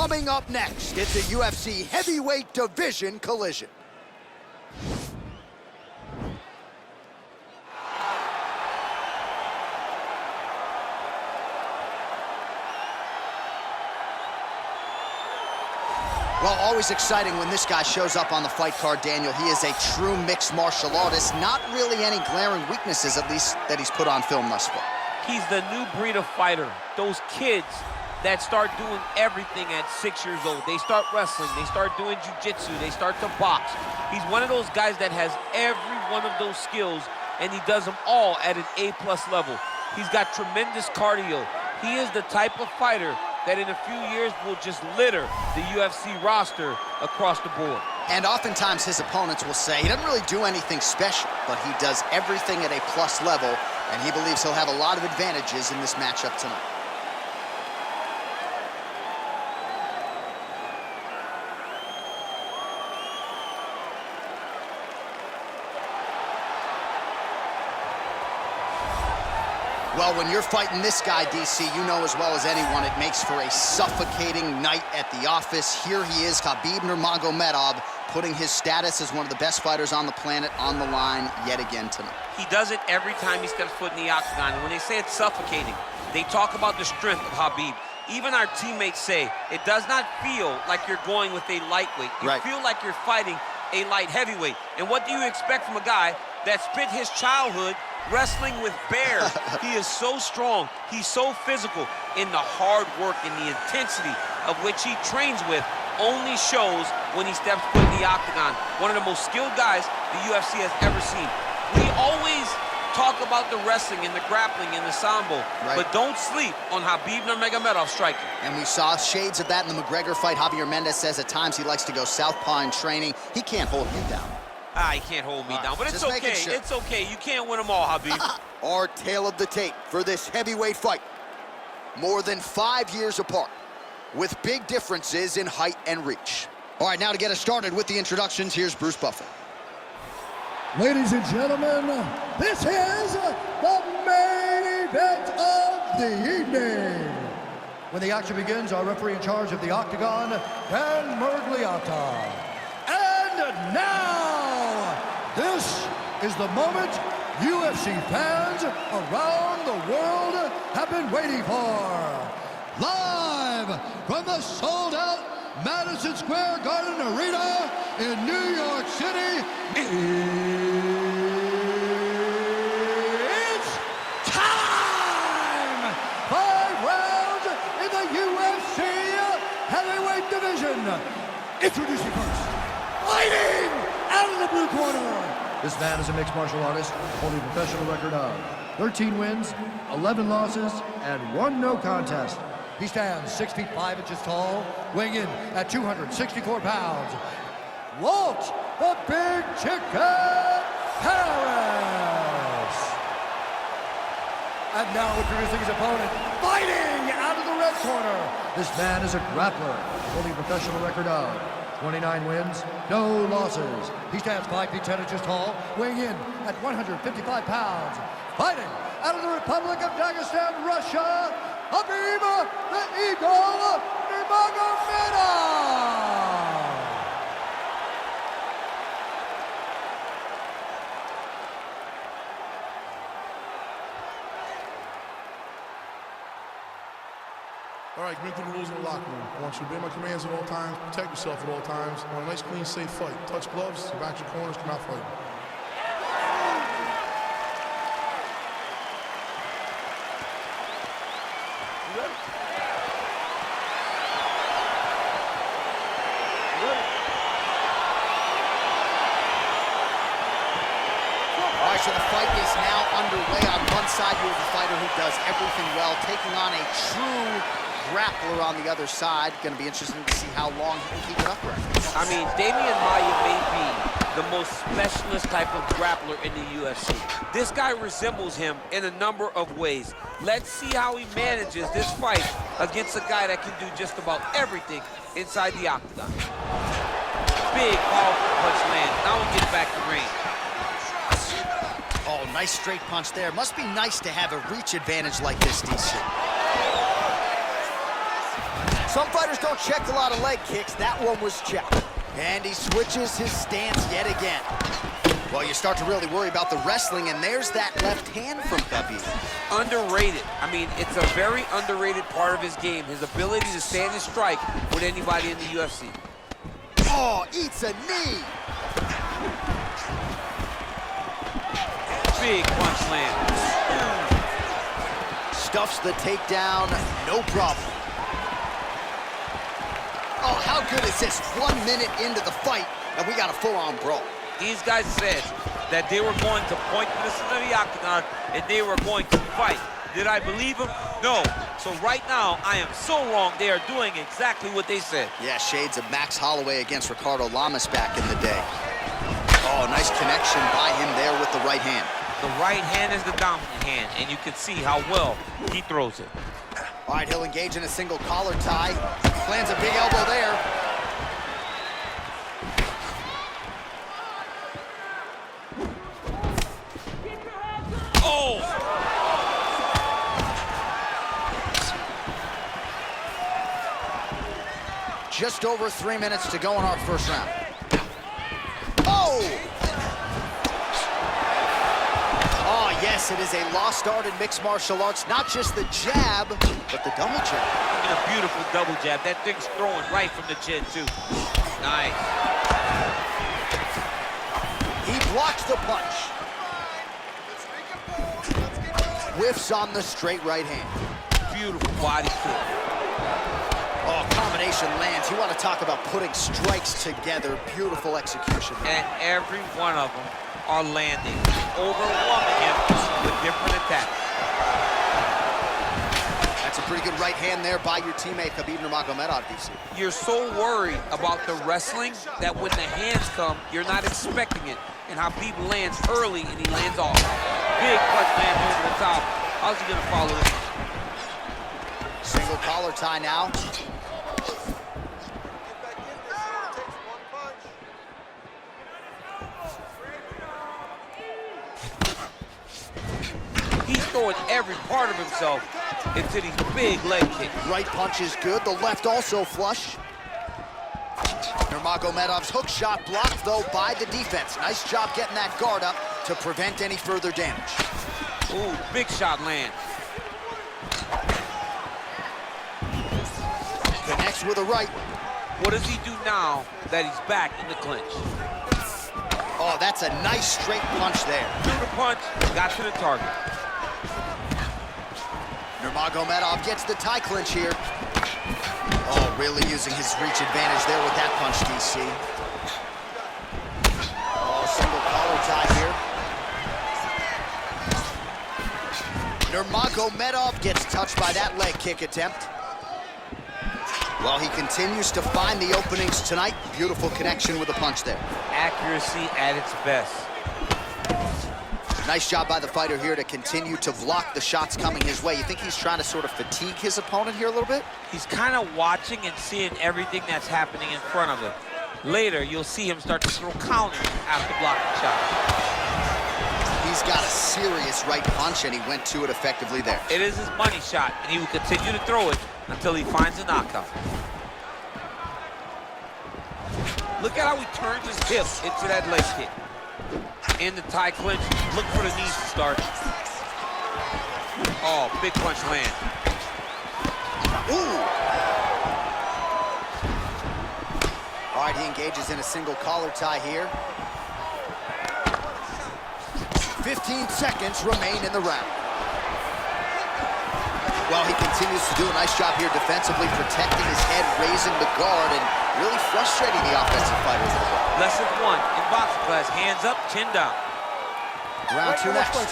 Coming up next, it's a UFC heavyweight division collision. Well, always exciting when this guy shows up on the fight card, Daniel. He is a true mixed martial artist. Not really any glaring weaknesses, at least, that he's put on film thus far. He's the new breed of fighter. Those kids that start doing everything at 6 years old. They start wrestling, they start doing jiu-jitsu, they start to box. He's one of those guys that has every one of those skills, and he does them all at an A+ level. He's got tremendous cardio. He is the type of fighter that in a few years will just litter the UFC roster across the board. And oftentimes his opponents will say he doesn't really do anything special, but he does everything at a plus level, and he believes he'll have a lot of advantages in this matchup tonight. Well, when you're fighting this guy, DC, you know as well as anyone, it makes for a suffocating night at the office. Here he is, Khabib Nurmagomedov, putting his status as one of the best fighters on the planet on the line yet again tonight. He does it every time he steps foot in the octagon. And when they say it's suffocating, they talk about the strength of Khabib. Even our teammates say it does not feel like you're going with a lightweight. You feel like you're fighting a light heavyweight. And what do you expect from a guy that spent his childhood wrestling with bears? He is so strong, he's so physical, and the hard work and the intensity of which he trains with only shows when he steps foot in the octagon. One of the most skilled guys the UFC has ever seen. We always talk about the wrestling and the grappling and the sambo, but don't sleep on Khabib Nurmagomedov striking. And we saw shades of that in the McGregor fight. Javier Mendez says at times he likes to go southpaw in training. He can't hold him down. He can't hold me down, but it's okay. Sure. It's okay. You can't win them all, Khabib. Our tale of the tape for this heavyweight fight. More than 5 years apart, with big differences in height and reach. All right, now to get us started with the introductions, here's Bruce Buffer. Ladies and gentlemen, this is the main event of the evening. When the action begins, our referee in charge of the octagon, Dan Mergliata. And now, this is the moment UFC fans around the world have been waiting for. Live from the sold-out Madison Square Garden Arena in New York City, it's time! 5 rounds in the UFC heavyweight division. Introducing first, fighting out of the blue corner. This man is a mixed martial artist holding a professional record of 13 wins, 11 losses, and 1 no contest. He stands 6 feet 5 inches tall, weighing in at 264 pounds. Walt, the Big Chicken Harris. And now introducing his opponent, fighting out of the red corner. This man is a grappler, holding a professional record of 29 wins, no losses. He stands 5 feet 10 inches tall, weighing in at 155 pounds. Fighting out of the Republic of Dagestan, Russia, Khabib the Eagle Nurmagomedov. All right, commit to the rules in the locker room. I want you to obey my commands at all times, protect yourself at all times. I want a nice, clean, safe fight. Touch gloves, back your corners, come out fighting. You ready? You ready? All right, so the fight is now underway. On one side, you have a fighter who does everything well, taking on a true grappler on the other side. Going to be interesting to see how long he can keep it upright. I mean, Damian Maia may be the most specialist type of grappler in the UFC. This guy resembles him in a number of ways. Let's see how he manages this fight against a guy that can do just about everything inside the octagon. Big, powerful punch lands. Now we get back to range. Oh, nice straight punch there. Must be nice to have a reach advantage like this, DC. some fighters don't check a lot of leg kicks. That one was checked. And he switches his stance yet again. Well, you start to really worry about the wrestling, and there's that left hand from Khabib. Underrated. I mean, it's a very underrated part of his game, his ability to stand and strike with anybody in the UFC. Oh, eats a knee. Big punch lands. Stuffs the takedown, no problem. Oh, how good is this? 1 minute into the fight, and we got a full-on brawl. These guys said that they were going to point to the center of the octagon and they were going to fight. Did I believe them? No. So right now, I am so wrong. They are doing exactly what they said. Yeah, shades of Max Holloway against Ricardo Lamas back in the day. Oh, nice connection by him there with the right hand. The right hand is the dominant hand, and you can see how well he throws it. All right, he'll engage in a single collar tie. Lands a big elbow there. Oh! Just over 3 minutes to go in our first round. Oh! Oh, yes, it is a lost art in mixed martial arts. Not just the jab, but the double jab. And a beautiful double jab. That thing's throwing right from the chin, too. Nice. He blocks the punch. Whiffs on the straight right hand. Beautiful body kick. Oh, combination lands. You want to talk about putting strikes together. Beautiful execution. And every one of them are landing, overwhelming him with different attacks. That's a pretty good right hand there by your teammate, Khabib Nurmagomedov, DC. You're so worried about the wrestling that when the hands come, you're not expecting it. And Khabib lands early and he lands off. Big punch lands over the top. How's he gonna follow this? Single collar tie now. He's throwing every part of himself into these big leg kicks. Right punch is good. The left also flush. Nurmagomedov's hook shot blocked, though, by the defense. Nice job getting that guard up to prevent any further damage. Ooh, big shot lands. Connects with a right. What does he do now that he's back in the clinch? Oh, that's a nice straight punch there. Threw the punch, got to the target. Nurmagomedov gets the tie clinch here. Oh, really using his reach advantage there with that punch, DC. Oh, single collar tie here. Nurmagomedov gets touched by that leg kick attempt. Well, he continues to find the openings tonight. Beautiful connection with the punch there. Accuracy at its best. Nice job by the fighter here to continue to block the shots coming his way. You think he's trying to sort of fatigue his opponent here a little bit? He's kind of watching and seeing everything that's happening in front of him. Later, you'll see him start to throw counters after blocking shots. He's got a serious right punch, and he went to it effectively there. It is his money shot, and he will continue to throw it until he finds a knockout. Look at how he turns his hip into that leg kick. In the tie clinch, look for the knees to start. Oh, big punch land. Ooh! All right, he engages in a single collar tie here. 15 seconds remain in the round. Well, he continues to do a nice job here defensively, protecting his head, raising the guard, and really frustrating the offensive fighter a little bit. Lesson one in boxing class, hands up, chin down. Round two next. All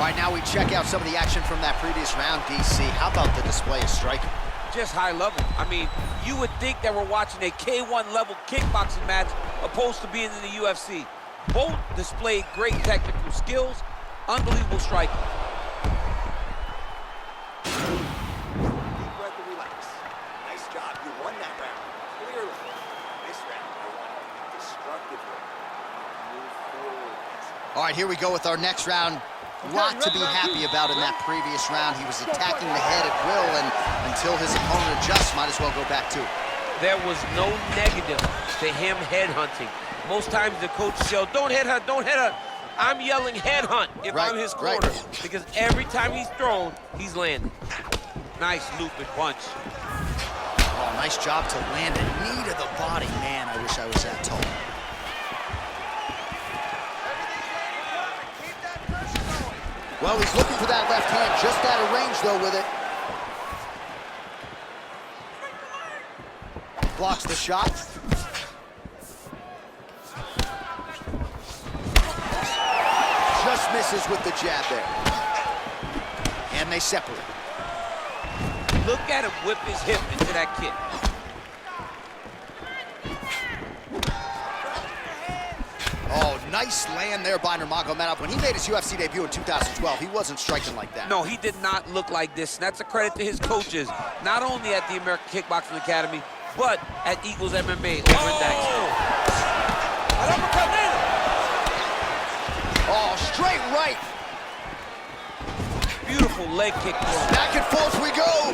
right, now we check out some of the action from that previous round, DC. How about the display of striking? Just high level. I mean, you would think that we're watching a K1 level kickboxing match opposed to being in the UFC. Both displayed great technical skills, unbelievable striking. Deep breath and relax. Nice job. You won that round. Clearly. This round, you won destructively. Move forward. All right, here we go with our next round. lot to be happy about in that previous round. He was attacking the head at will, and until his opponent adjusts, might as well go back to it. There was no negative to him headhunting. Most times the coach yell, don't headhunt, don't headhunt. I'm yelling headhunt if I'm his corner, because every time he's thrown, he's landing. Nice looping punch. Oh, nice job to land a knee to the body. Man, I wish I was that tall. Well, he's looking for that left hand, just out of range, though, with it. Blocks the shot. Just misses with the jab there. And they separate. Look at him whip his hip into that kick. Oh, nice land there by Nurmagomedov. When he made his UFC debut in 2012, he wasn't striking like that. No, he did not look like this. And that's a credit to his coaches, not only at the American Kickboxing Academy, but at Eagles MMA over in Dagestan. Oh, straight right. Beautiful leg kick. Back and forth we go.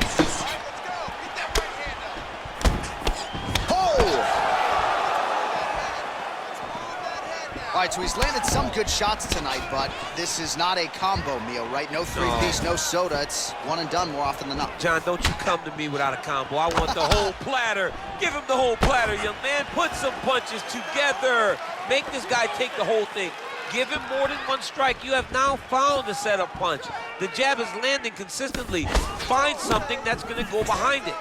All right, so he's landed some good shots tonight, but this is not a combo meal, right? No three-piece, no soda. It's one and done more often than not. John, don't you come to me without a combo. I want the whole platter. Give him the whole platter, young man. Put some punches together. Make this guy take the whole thing. Give him more than one strike. You have now found a setup punch. The jab is landing consistently. Find something that's going to go behind it.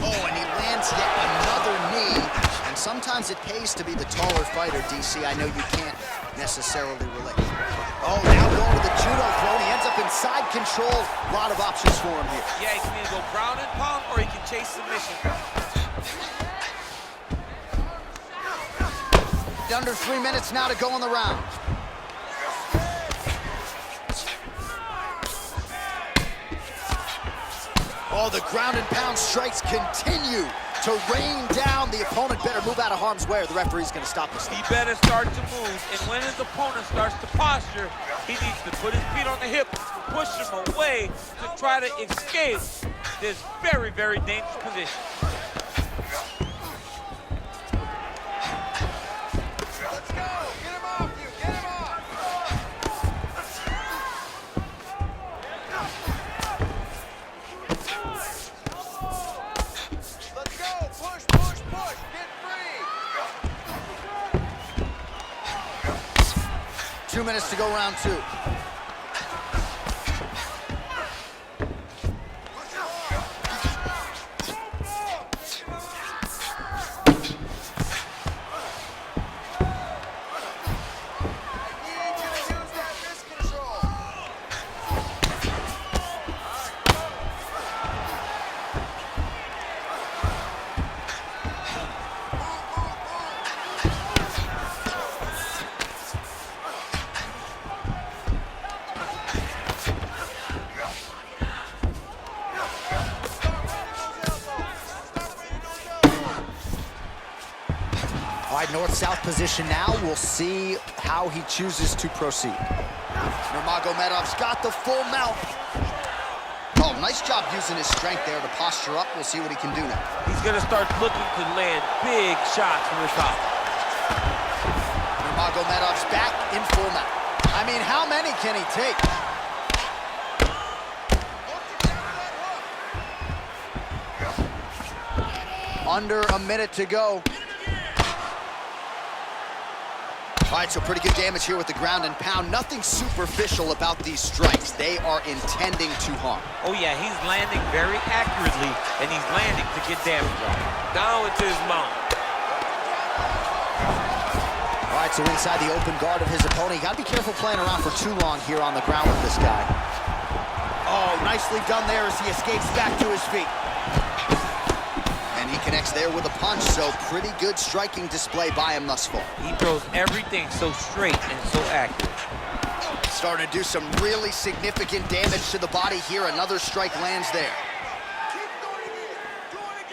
Oh, and he lands yet another knee. And sometimes it pays to be the taller fighter, DC. I know you can't necessarily relate. Oh, now going to the judo throw. He ends up in side control. A lot of options for him here. Yeah, he can either go ground and pound or he can chase submission. Under 3 minutes now to go in the round. Oh, the ground and pound strikes continue to rain down. The opponent better move out of harm's way or the referee's going to stop this. He better start to move, and when his opponent starts to posture, he needs to put his feet on the hip, push him away to try to escape this very, very dangerous position. Let's go! Get him off you! Get him off! Let's go! Push, push, push! Get free! 2 minutes to go, round two. All right, north-south position now. We'll see how he chooses to proceed. Nurmagomedov's got the full mount. Oh, nice job using his strength there to posture up. We'll see what he can do now. He's going to start looking to land big shots from the top. Nurmagomedov's back in full mount. I mean, how many can he take? Under a minute to go. All right, so pretty good damage here with the ground and pound. Nothing superficial about these strikes. They are intending to harm. Oh, yeah, he's landing very accurately, and he's landing to get damage on. Now into his mount. All right, so inside the open guard of his opponent. You got to be careful playing around for too long here on the ground with this guy. Oh, nicely done there as he escapes back to his feet. And he connects there with a punch, so pretty good striking display by him thus far. He throws everything so straight and so accurate. Starting to do some really significant damage to the body here. Another strike lands there. Keep doing it! Do it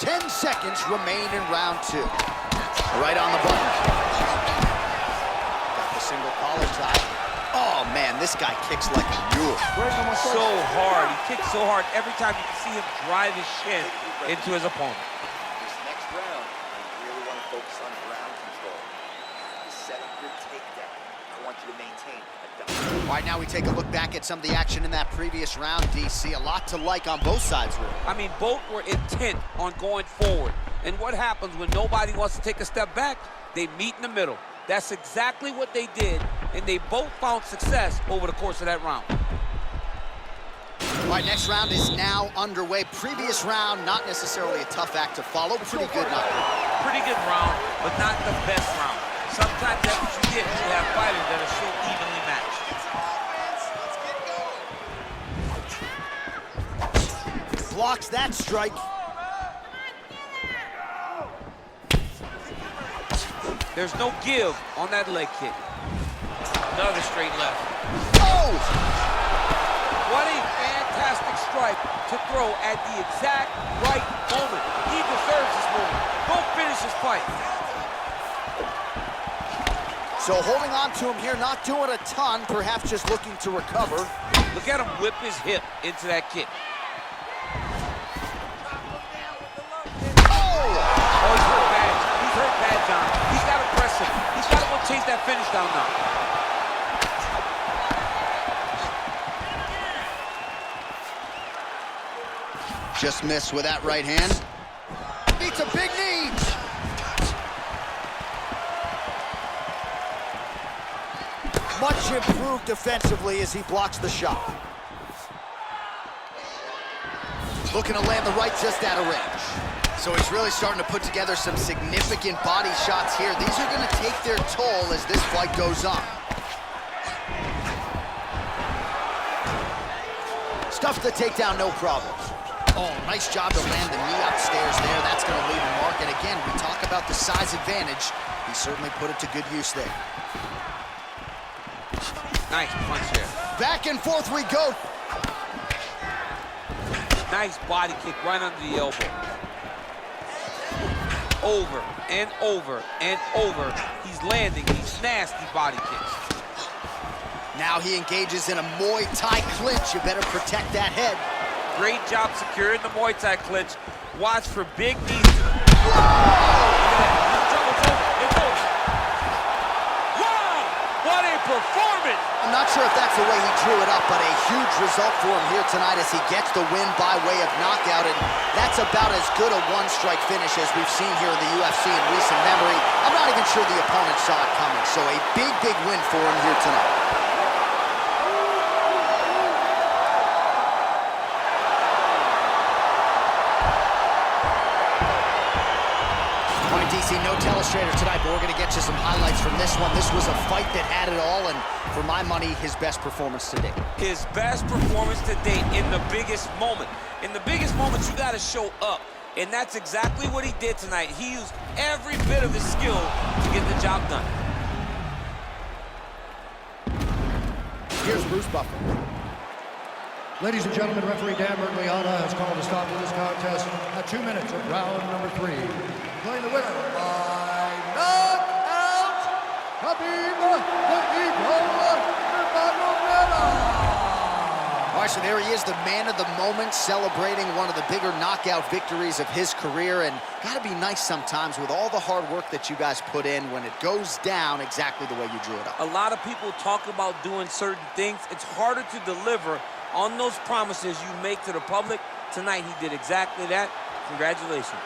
again! 10 seconds remain in round two. Right on the button. Got the single collar tie. this guy kicks like a mule. So hard. He kicks so hard. Every time you can see him drive his shin into his opponent. This next round, you really want to focus on ground control. Set up your takedown. I want you to maintain a dominant. All right, now we take a look back at some of the action in that previous round, DC. A lot to like on both sides, really. I mean, both were intent on going forward. And what happens when nobody wants to take a step back? They meet in the middle. That's exactly what they did, and they both found success over the course of that round. All right, next round is now underway. Previous round, not necessarily a tough act to follow. Pretty good knockout. Pretty good round, but not the best round. Sometimes that's what you get when you have fighters that are so evenly matched. Blocks that strike. There's no give on that leg kick. Another straight left. Oh! What a fantastic strike to throw at the exact right moment. He deserves this moment. Go finish his fight. So holding on to him here, not doing a ton, perhaps just looking to recover. Look at him whip his hip into that kick. Oh, he's hurt bad. He's hurt bad, John. He's got to press him. He's got to go chase that finish down now. Just missed with that right hand. Beats a big knee. Much improved defensively as he blocks the shot. Looking to land the right just out of range. So he's really starting to put together some significant body shots here. These are going to take their toll as this fight goes on. Stuffs the takedown, no problem. Oh, nice job to land the knee upstairs there. That's going to leave a mark. And again, we talk about the size advantage. He certainly put it to good use there. Nice punch there. Back and forth we go. Nice body kick right under the elbow. Over and over and over. He's landing these nasty body kicks. Now he engages in a Muay Thai clinch. You better protect that head. Great job securing the Muay Thai clinch. Watch for big knees. Wow! What a performance! I'm not sure if that's the way he drew it up, but a huge result for him here tonight as he gets the win by way of knockout, and that's about as good a one-strike finish as we've seen here in the UFC in recent memory. I'm not even sure the opponent saw it coming, so a big, big win for him here tonight. DC, no telestrator tonight, but we're going to get you some highlights from this one. This was a fight that had it all, and for my money, his best performance to date. His best performance to date in the biggest moment. In the biggest moments, you got to show up, and that's exactly what he did tonight. He used every bit of his skill to get the job done. Here's Bruce Buffer. Ladies and gentlemen, referee Dan Bergliana has called a stop to this contest at 2 minutes of round number 3. Declaring the winner by knockout, Khabib Nurmagomedov. All right, so there he is, the man of the moment, celebrating one of the bigger knockout victories of his career, and gotta be nice sometimes with all the hard work that you guys put in when it goes down exactly the way you drew it up. A lot of people talk about doing certain things. It's harder to deliver on those promises you make to the public. Tonight, he did exactly that. Congratulations.